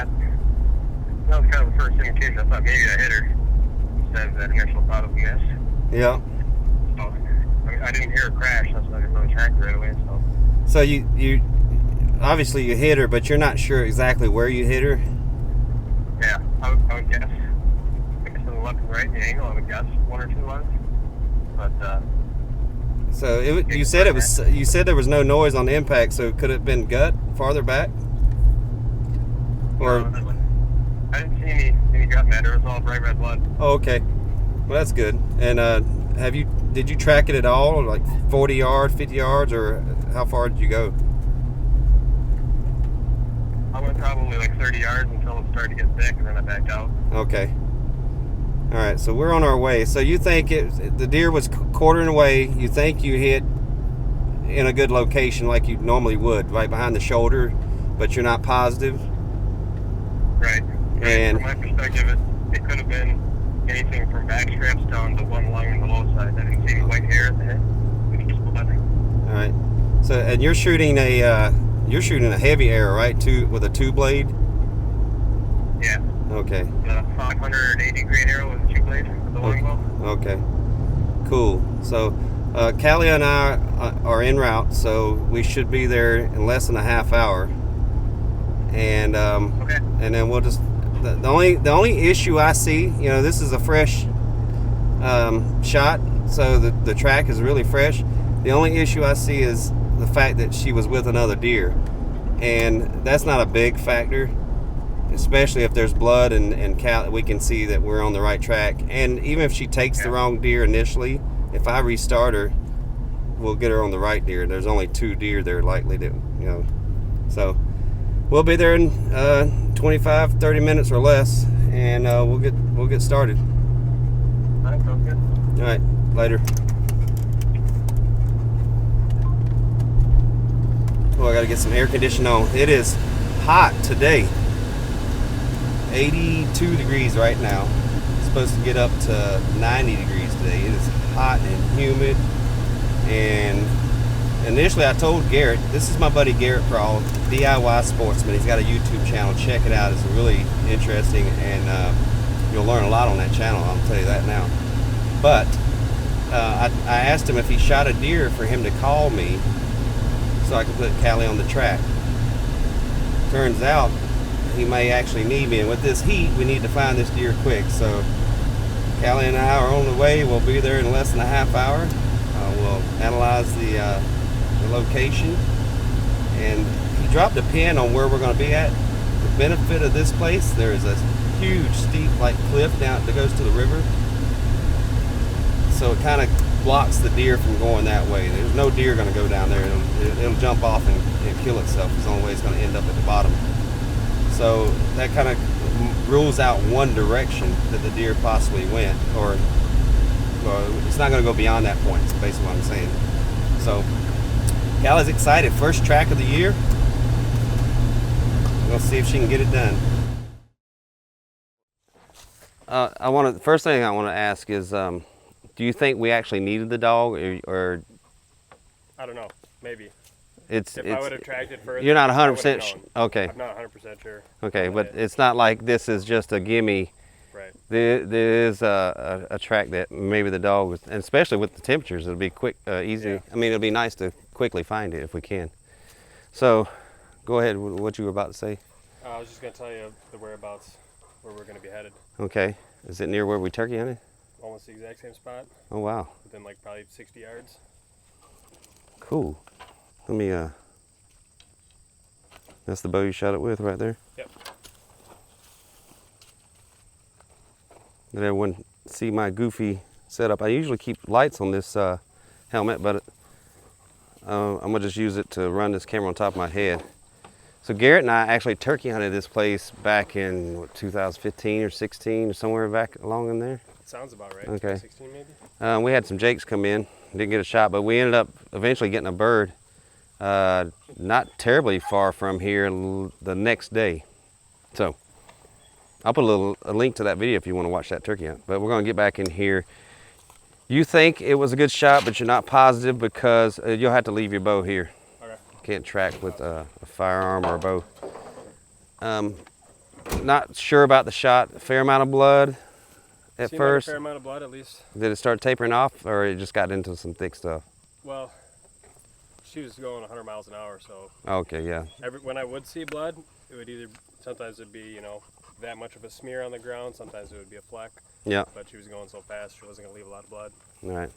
that was kind of the first indication. I thought maybe I hit her instead of that initial thought of a miss. Yeah. So I didn't hear her crash. That's why I didn't really track her right away. So you obviously you hit her, but you're not sure exactly where you hit her. Yeah, I would guess. I guess to the left and right, the angle, I would guess 1 or 2 was. But so you said there was no noise on the impact. So could it have been gut farther back? Or I didn't see any gut matter. It was all bright red blood. Oh, okay. Well, that's good. And did you track it at all, like 40 yards, 50 yards, or how far did you go? I went probably like 30 yards until it started to get thick, and then I backed out. Okay. All right, so we're on our way. So you think the deer was quartering away. You think you hit in a good location like you normally would, right behind the shoulder, but you're not positive? Right. And from my perspective, it could have been anything from back straps down to one lung on the low side. I didn't see any white hair at the head. It was just blood. All right. So, and you're shooting a heavy arrow, right? With a 2-blade. Yeah. Okay. The 580 grain arrow with a 2-blade with the longbow. Okay. Cool. So, Callie and I are en route, so we should be there in less than a half hour. And okay. And then we'll just the only issue I see, this is a fresh shot, so the track is really fresh. The only issue I see is the fact that she was with another deer, and that's not a big factor, especially if there's blood and we can see that we're on the right track. And even if she takes the wrong deer initially, if I restart her, we'll get her on the right deer. There's only 2 deer there likely to, so we'll be there in 25, 30 minutes or less, and we'll get started. All right, sounds good. All right, later. Oh, I got to get some air conditioning on. It is hot today. 82 degrees right now. It's supposed to get up to 90 degrees today. It is hot and humid. And initially I told Garrett, this is my buddy Garret Prahl, DIY Sportsman. He's got a YouTube channel. Check it out. It's really interesting, and you'll learn a lot on that channel. I'll tell you that now. But I asked him if he shot a deer for him to call me so I could put Callie on the track. Turns out he may actually need me, and with this heat we need to find this deer quick. So Callie and I are on the way. We'll be there in less than a half hour. We'll analyze the location, and he dropped a pin on where we're going to be at. The benefit of this place, there is a huge steep cliff down that goes to the river, so it kind of blocks the deer from going that way. There's no deer going to go down there. It'll jump off and kill itself. It's the only way it's going to end up at the bottom. So that kind of rules out one direction that the deer possibly went, or it's not going to go beyond that point. That's basically what I'm saying. So Callie's excited. First track of the year. We'll see if she can get it done. The first thing I want to ask is, do you think we actually needed the dog, or I don't know, maybe. If I would have tracked it further, you're not 100% okay. I'm not 100% sure. Okay, but it's not like this is just a gimme. Right. There is a track that maybe the dog was, and especially with the temperatures, it'll be quick, easy. Yeah. I mean, it'll be nice to quickly find it if we can. So, go ahead. What you were about to say? I was just going to tell you the whereabouts where we're going to be headed. Okay. Is it near where we turkey hunted? Almost the exact same spot. Oh wow. Within probably 60 yards. Cool. Let me. That's the bow you shot it with right there. Yep. Let everyone see my goofy setup. I usually keep lights on this helmet, but I'm gonna just use it to run this camera on top of my head. So Garrett and I actually turkey hunted this place back in 2015 or 16 or somewhere back along in there. Sounds about right. Okay. 2016 maybe. We had some jakes come in. Didn't get a shot, but we ended up eventually getting a bird not terribly far from here the next day. So I'll put a link to that video if you want to watch that turkey hunt. But we're going to get back in here. You think it was a good shot, but you're not positive because you'll have to leave your bow here. Okay. Can't track with a firearm or a bow. not sure about the shot. A fair amount of blood at Seemed first. like a fair amount of blood, at least. Did it start tapering off, or it just got into some thick stuff? Well, she was going 100 miles an hour, so Okay, yeah. when I would see blood, it would either, sometimes it'd be, you know, that much of a smear on the ground, sometimes it would be a fleck. Yeah. But she was going so fast, she wasn't going to leave a lot of blood. All right.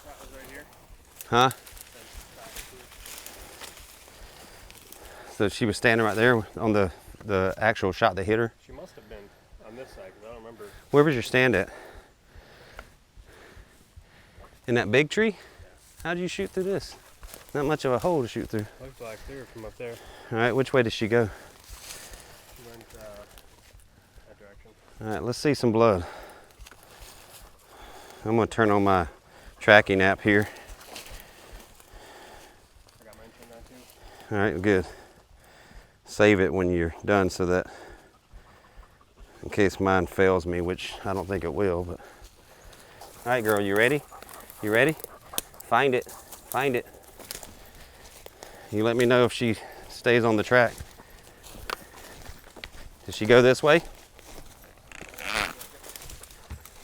That was right here. Huh? So she was standing right there on the actual shot that hit her? She must have been on this side, because I don't remember. Where was your stand at? In that big tree? How did you shoot through this? Not much of a hole to shoot through. Looked like they were from up there. All right, which way did she go? She went that direction. All right, let's see some blood. I'm gonna turn on my tracking app here. I got mine turned on too. All right, good. Save it when you're done so that in case mine fails me, which I don't think it will, but. All right, girl, you ready? You ready? Find it, find it. You let me know if she stays on the track. Did she go this way? That's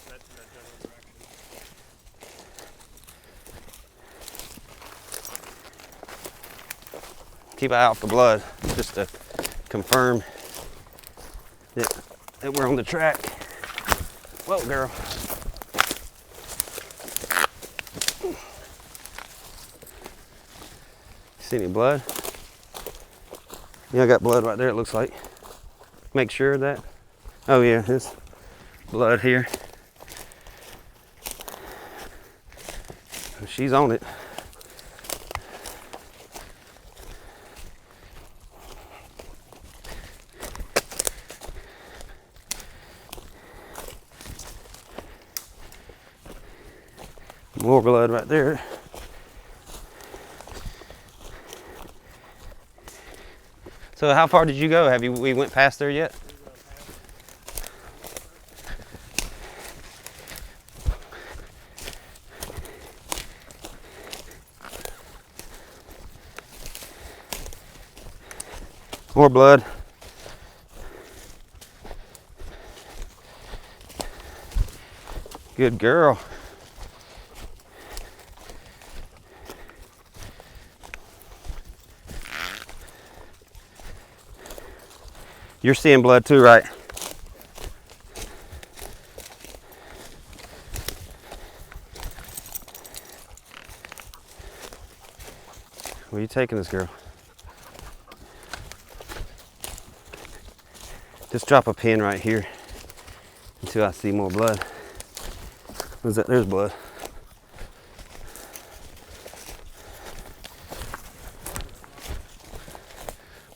in that general direction. Keep an eye out for blood, just to confirm that we're on the track. Whoa, girl. See any blood? Yeah, I got blood right there, it looks like. Make sure of that. Oh yeah, there's blood here. She's on it. More blood right there. So how far did you go? We went past there yet? More blood. Good girl. You're seeing blood too, right? Where are you taking this, girl? Just drop a pin right here until I see more blood. What's that? There's blood.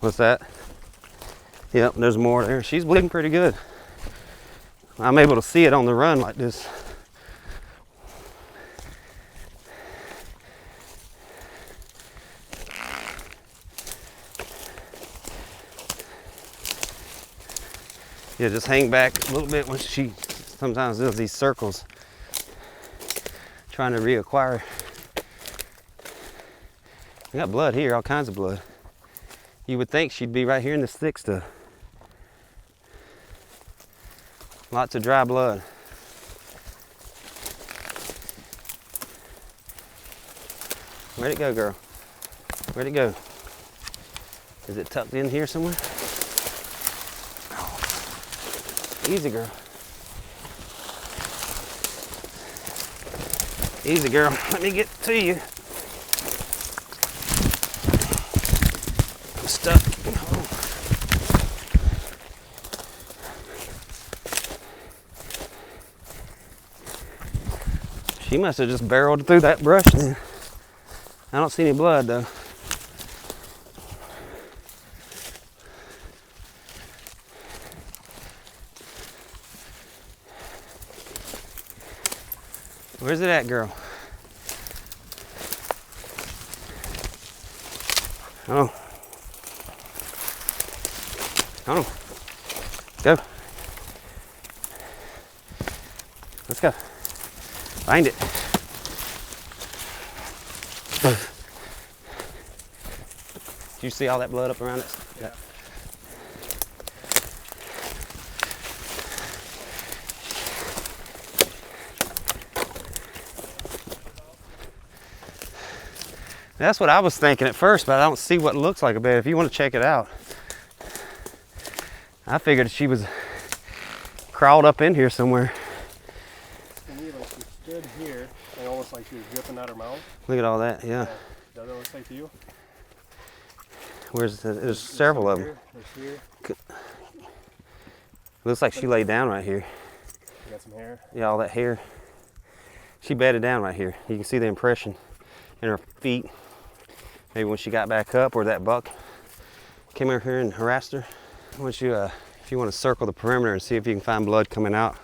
What's that? Yep, there's more there. She's bleeding pretty good. I'm able to see it on the run like this. Yeah, just hang back a little bit when she sometimes does these circles, trying to reacquire. I got blood here, all kinds of blood. You would think she'd be right here in this thick stuff. Lots of dry blood. Where'd it go, girl? Where'd it go? Is it tucked in here somewhere? Oh. Easy, girl. Easy, girl. Let me get to you. I'm stuck. Oh. She must have just barreled through that brush then. I don't see any blood though. Where's it at, girl? Oh. Oh. Go. Let's go. Find it. You see all that blood up around it? Yeah. That's what I was thinking at first, but I don't see what looks like a bed. If you want to check it out. I figured she was crawled up in here somewhere. To me, like she stood here and almost like she was dripping out her mouth. Look at all that, yeah. Does that look like to you? There's several of them. There's here. Looks like she laid down right here. You got some hair. Yeah, all that hair. She bedded down right here. You can see the impression in her feet. Maybe when she got back up, or that buck came over here and harassed her. Once you, if you want to circle the perimeter and see if you can find blood coming out.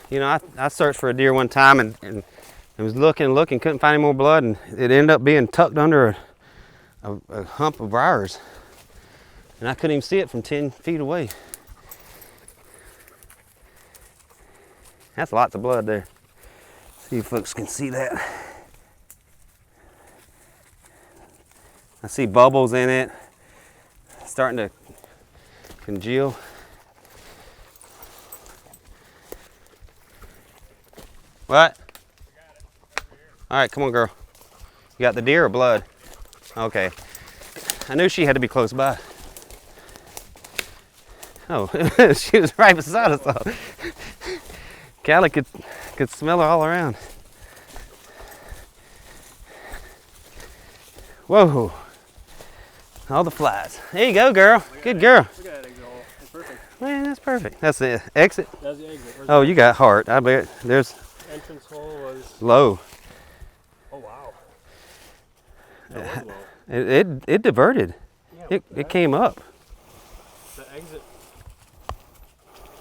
You know, I searched for a deer one time and was looking, couldn't find any more blood, and it ended up being tucked under a hump of briars. And I couldn't even see it from 10 feet away. That's lots of blood there. See if folks can see that. I see bubbles in it, starting to congeal. What? All right, come on, girl. You got the deer or blood? Okay. I knew she had to be close by. Oh, she was right beside us all. Callie could smell her all around. Whoa. All the flies. There you go, girl. Good girl. Look at that exit hole. It's perfect. Man, that's perfect. That's the exit? That's the exit. Where's Oh, the you got heart. I bet. There's entrance hole was low. Oh wow. That was low. It diverted. Yeah, It came up. The exit.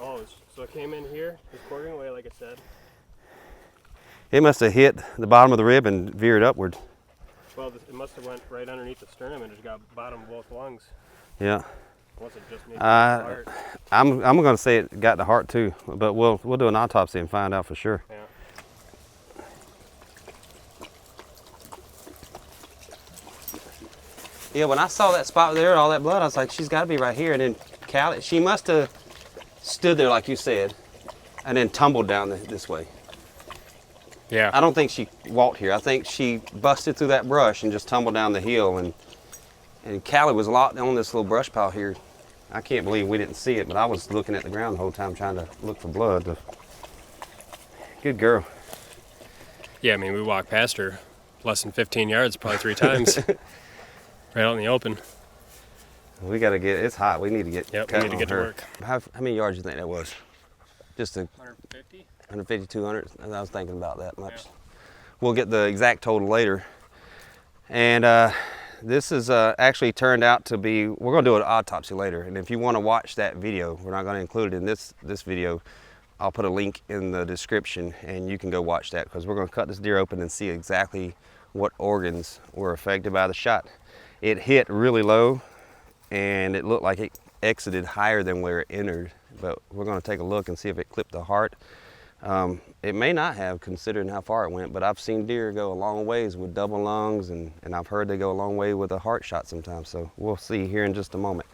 Oh, so it came in here, it's quartering away like I said. It must have hit the bottom of the rib and veered upward. Well, it must have went right underneath the sternum and just got bottom of both lungs. Yeah. Unless it just made the heart. I'm going to say it got the heart too, but we'll do an autopsy and find out for sure. Yeah. Yeah, when I saw that spot there and all that blood, I was like, she's got to be right here. And then Callie, she must have stood there like you said, and then tumbled down this way. Yeah. I don't think she walked here. I think she busted through that brush and just tumbled down the hill. And Callie was locked on this little brush pile here. I can't believe we didn't see it, but I was looking at the ground the whole time trying to look for blood. Good girl. Yeah, I mean, we walked past her less than 15 yards probably 3 times. Right out in the open. We got to get, it's hot. We need to get Yep, we need to get to work. How many yards do you think that was? Just 150? 150, 200? I was thinking about that much. Yeah. We'll get the exact total later. And this is actually turned out to be, we're going to do an autopsy later. And if you want to watch that video, we're not going to include it in this video. I'll put a link in the description and you can go watch that, because we're going to cut this deer open and see exactly what organs were affected by the shot. It hit really low and it looked like it exited higher than where it entered, but we're going to take a look and see if it clipped the heart. It may not have, considering how far it went, but I've seen deer go a long ways with double lungs, and I've heard they go a long way with a heart shot sometimes, so we'll see here in just a moment.